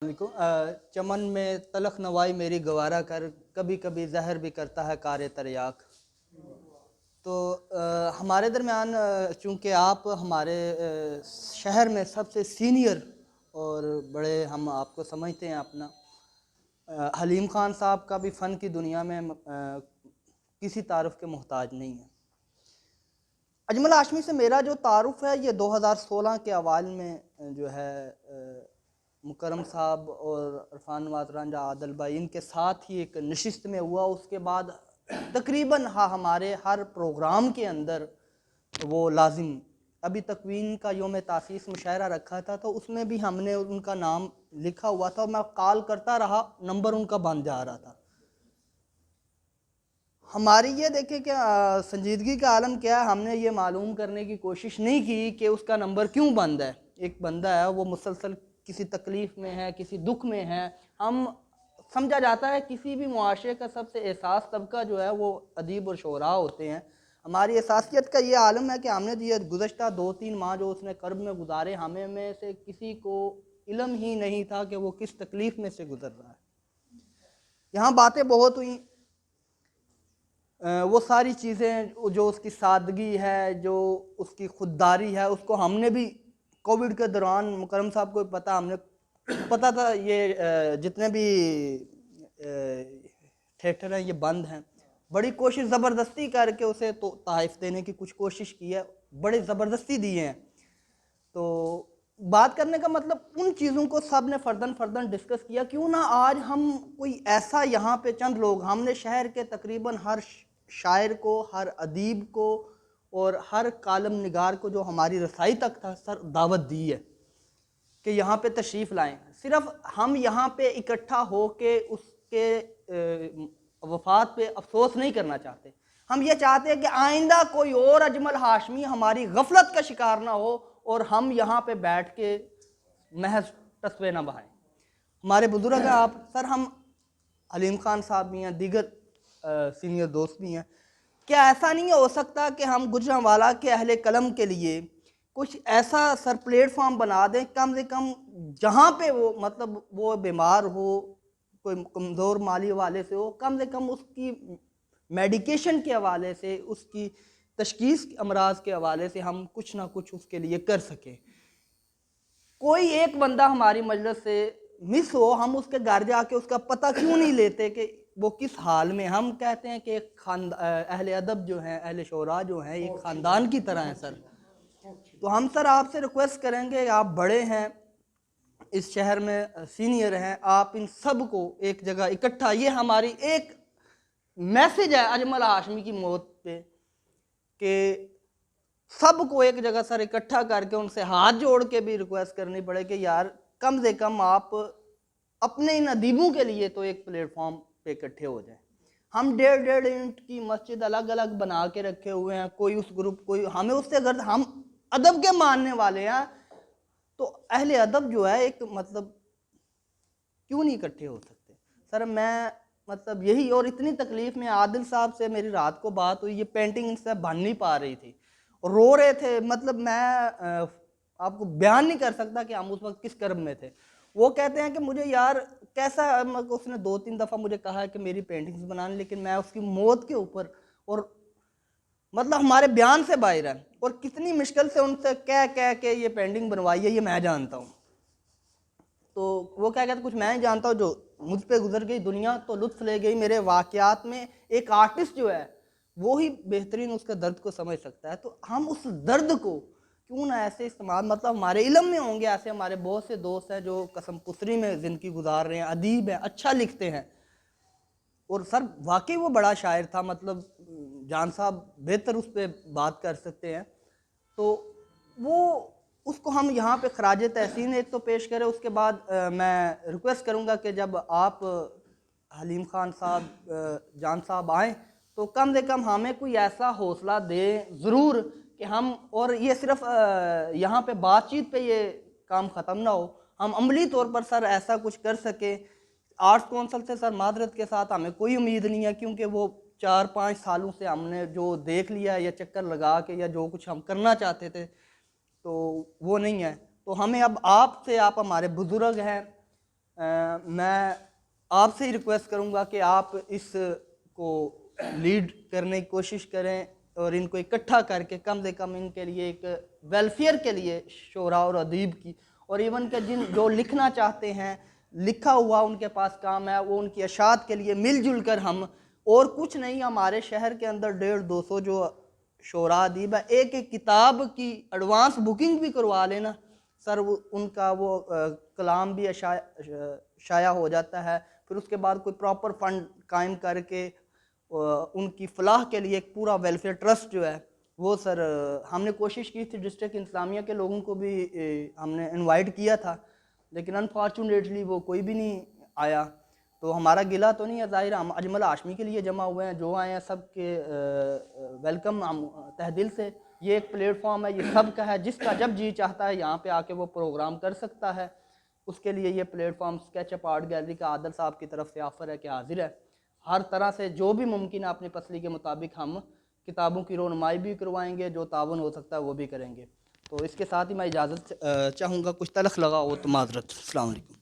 चमन में तलख नवाई मेरी गवारा कर, कभी कभी जहर भी करता है कार तरियाक। तो हमारे दरमियान चूँकि आप हमारे शहर में सबसे सीनियर और बड़े हम आपको समझते हैं अपना, हलीम ख़ान साहब का भी फ़न की दुनिया में किसी तारुफ के मोहताज नहीं है। अजमल हाशमी से मेरा जो तारुफ़ है ये 2016 के अवाइल में जो है मुकरम साहब और इरफान नवाज रांझा आदल भाई इनके साथ ही एक नशिस्त में हुआ। उसके बाद तकरीबन हमारे हर प्रोग्राम के अंदर वो लाजिम, अभी तकवीन का योम तासीस मुशायरा रखा था तो उसमें भी हमने उनका नाम लिखा हुआ था और मैं कॉल करता रहा, नंबर उनका बंद जा रहा था। हमारी ये देखें कि संजीदगी का आलम क्या है, हमने ये मालूम करने की कोशिश नहीं की कि उसका नंबर क्यों बंद है। एक बंदा है वो मुसलसल किसी तकलीफ़ में है, किसी दुख में है। हम समझा जाता है किसी भी मुआशरे का सबसे एहसास तबका जो है वो अदीब और शोरा होते हैं। हमारी एहसासियत का ये आलम है कि हमने ये गुज़श्ता 2-3 माह जो उसने कर्ब में गुजारे, हमें में से किसी को इल्म ही नहीं था कि वो किस तकलीफ़ में से गुजर रहा है। यहाँ बातें बहुत हुई, वो सारी चीज़ें जो उसकी सादगी है, जो उसकी खुददारी है, उसको हमने भी कोविड के दौरान मुकरम साहब को पता, हमने पता था ये जितने भी थिएटर हैं ये बंद हैं। बड़ी कोशिश ज़बरदस्ती करके उसे तो तहफ़ देने की कुछ कोशिश की है, बड़े ज़बरदस्ती दिए हैं। तो बात करने का मतलब उन चीज़ों को सब ने फ़र्दन फ़र्दन डिस्कस किया। क्यों ना आज हम कोई ऐसा यहाँ पे चंद लोग, हमने शहर के तकरीबन हर शायर को, हर अदीब को और हर कालम निगार को जो हमारी रसाई तक था सर दावत दी है कि यहाँ पे तशरीफ़ लाएं। सिर्फ हम यहाँ पे इकट्ठा हो के उसके वफ़ात पे अफसोस नहीं करना चाहते। हम ये चाहते हैं कि आइंदा कोई और अजमल हाशमी हमारी गफलत का शिकार ना हो और हम यहाँ पे बैठ के महज तस्वे ना बहाएं। हमारे बुजुर्ग हैं आप सर, हम हलीम खान साहब भी हैं, दीगर सीनियर दोस्त भी हैं। क्या ऐसा नहीं हो सकता कि हम गुजरांवाला के अहले कलम के लिए कुछ ऐसा सर प्लेटफॉर्म बना दें, कम से कम जहाँ पे वो मतलब वो बीमार हो, कोई कमज़ोर माली वाले से हो, कम से कम उसकी मेडिकेशन के हवाले से, उसकी तशखीस अमराज के हवाले से हम कुछ ना कुछ उसके लिए कर सकें। कोई एक बंदा हमारी मजलिस से मिस हो, हम उसके घर जाके उसका पता क्यों नहीं लेते कि वो किस हाल में। हम कहते हैं कि एक अहले अदब जो हैं, अहले शोरा जो हैं, एक ख़ानदान की तरह हैं सर। तो हम सर आपसे रिक्वेस्ट करेंगे, आप बड़े हैं इस शहर में, सीनियर हैं, आप इन सब को एक जगह इकट्ठा, ये हमारी एक मैसेज है अजमल हाशमी की मौत पे कि सबको एक जगह सर इकट्ठा करके उनसे हाथ जोड़ के भी रिक्वेस्ट करनी पड़े कि यार कम से कम आप अपने इन अदीबों के लिए तो एक प्लेटफॉर्म पे इकट्ठे हो जाए। हम 1.5 इंच की मस्जिद अलग अलग बना के रखे हुए हैं, कोई उस ग्रुप, कोई हमें उससे, अगर हम अदब के मानने वाले हैं तो अहले अदब जो है एक मतलब क्यों नहीं इकट्ठे हो सकते सर। मैं मतलब यही, और इतनी तकलीफ में आदिल साहब से मेरी रात को बात हुई, ये पेंटिंग इनसे बन नहीं पा रही थी, रो रहे थे। मतलब मैं आपको बयान नहीं कर सकता कि हम उस वक्त किस कर्म में थे। वो कहते हैं कि मुझे यार कैसा, उसने 2-3 दफ़ा मुझे कहा है कि मेरी पेंटिंग्स बनाने, लेकिन मैं उसकी मौत के ऊपर और मतलब हमारे बयान से बाहर है, और कितनी मुश्किल से उनसे कह कह के ये पेंटिंग बनवाई है ये मैं जानता हूँ। तो वो क्या कहते, कुछ मैं ही जानता हूँ, जो मुझ पे गुजर गई दुनिया तो लुत्फ ले गई मेरे वाक़यात में। एक आर्टिस्ट जो है वो ही बेहतरीन उसके दर्द को समझ सकता है। तो हम उस दर्द को क्यों ना ऐसे इस्तेमाल, मतलब हमारे इल्म में होंगे ऐसे हमारे बहुत से दोस्त हैं जो कसम पुसरी में ज़िंदगी गुजार रहे हैं, अदीब हैं, अच्छा लिखते हैं। और सर वाकई वो बड़ा शायर था, मतलब जान साहब बेहतर उस पर बात कर सकते हैं। तो वो उसको हम यहाँ पे खराज तहसीन एक तो पेश करें। उसके बाद मैं रिक्वेस्ट करूँगा कि जब आप हलीम खान साहब जान साहब आएँ तो कम से कम हमें कोई ऐसा हौसला दें ज़रूर कि हम, और ये सिर्फ यहाँ पे बातचीत पे ये काम ख़त्म ना हो, हम अमली तौर पर सर ऐसा कुछ कर सकें। आर्ट्स कौंसल से सर मादरत के साथ हमें कोई उम्मीद नहीं है, क्योंकि वो 4-5 सालों से हमने जो देख लिया या चक्कर लगा के या जो कुछ हम करना चाहते थे तो वो नहीं है। तो हमें अब आपसे, आप हमारे बुजुर्ग हैं, मैं आपसे ही रिक्वेस्ट करूंगा कि आप इसको लीड करने की कोशिश करें और इनको इकट्ठा करके कम से कम इनके लिए एक वेलफेयर के लिए शोरा और अदीब की, और इवन के जिन जो लिखना चाहते हैं, लिखा हुआ उनके पास काम है, वो उनकी अशात के लिए मिलजुल कर हम, और कुछ नहीं, हमारे शहर के अंदर 150-200 जो शोरा अदीब है, एक एक किताब की एडवांस बुकिंग भी करवा लेना सर, उनका वो कलाम भी शाया हो जाता है। फिर उसके बाद कोई प्रॉपर फंड कायम करके उनकी फलाह के लिए एक पूरा वेलफेयर ट्रस्ट जो है वो सर हमने कोशिश की थी, डिस्ट्रिक्ट इंतज़ामिया के लोगों को भी हमने इनवाइट किया था, लेकिन अनफॉर्चुनेटली वो कोई भी नहीं आया। तो हमारा गिला तो नहीं है, ज़ाहिर हम अजमल हाशमी के लिए जमा हुए हैं, जो आए हैं सब के वेलकम हम तहे दिल से। ये एक प्लेटफॉर्म है, ये सब का है, जिसका जब जी चाहता है यहाँ पे आके वो प्रोग्राम कर सकता है। उसके लिए ये प्लेटफॉर्म स्केचअप आर्ट गैलरी का आदिल साहब की तरफ से ऑफ़र है कि हाजिर है, हर तरह से जो भी मुमकिन है अपनी पसली के मुताबिक हम किताबों की रोनुमाई भी करवाएंगे, जो तावन हो सकता है वो भी करेंगे। तो इसके साथ ही मैं इजाज़त चाहूँगा, कुछ तलख लगा हो तो माजरत। अस्सलाम वालेकुम।